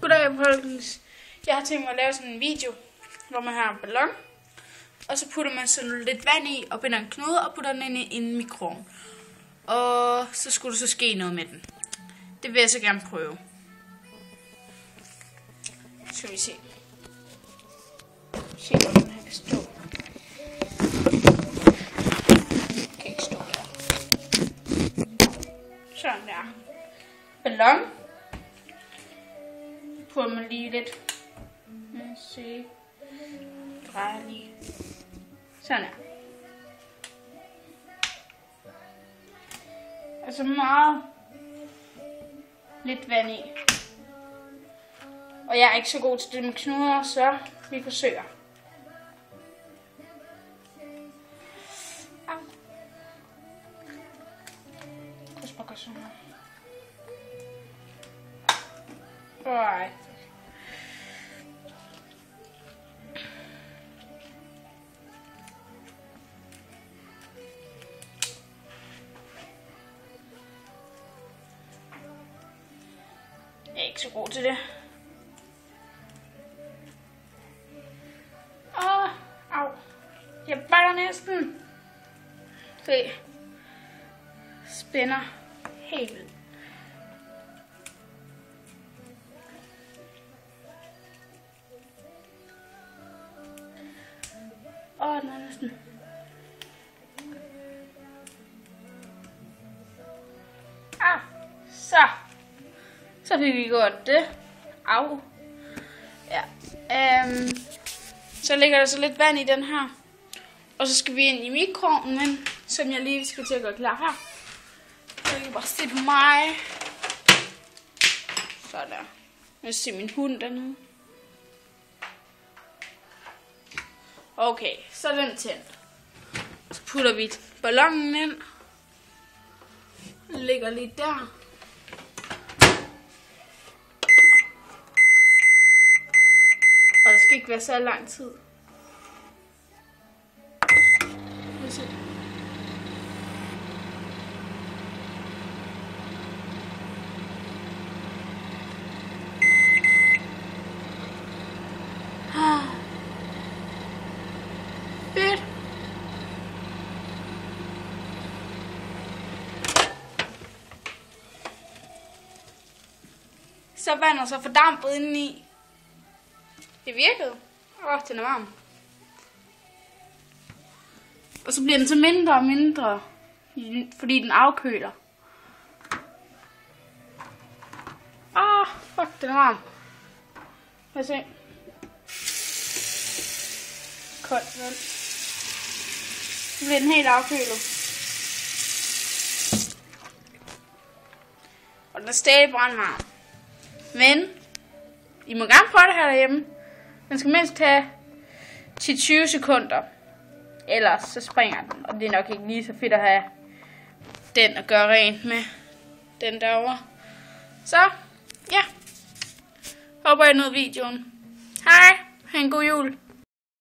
Goddag, folkens. Jeg har tænkt mig at lave sådan en video, hvor man har en ballon, og så putter man sådan lidt vand i, og binder en knude, og putter den ind i en mikroovn. Og så skulle der så ske noget med den. Det vil jeg så gerne prøve. Skal vi se. Se, hvor den her kan stå. Den kan ikke stå der. Sådan der. Ballon. Putter man lige lidt. Lad os se. Drejer lige. Sådan her. Altså meget lidt vand i. Og jeg er ikke så god til det med knuder, så vi forsøger. Au. Prøv at gøre sådan her. Alright. Jeg er ikke så god til det. Au. Jeg baller næsten. Se. Spænder helt vildt. Den er næsten. Så fik vi gjort det. Au. Ja. Så ligger der så lidt vand i den her. Og så skal vi ind i mikroovnen, som jeg lige skal til at gøre klar her. Så jeg kan bare se på mig. Så der. Jeg ser min hund dernede. Okay, så er den tændt. Så putter vi ballonen ind. Den ligger lige der. Og det skal ikke være så lang tid. Fedt. Så vandet så fordampet indeni. Det virkede. Den er varm. Og så bliver den så mindre og mindre, fordi den afkøler. Fuck, den er varm. Lad os se. Koldt vand. Så bliver den helt afkølet. Og den er stadig brandvarm. Men I må gerne prøve det her derhjemme. Den skal mindst tage 10-20 sekunder. Ellers så springer den. Og det er nok ikke lige så fedt at have den at gøre rent med. Den derovre. Så, ja. Håber I nød videoen. Hej. Ha' en god jul.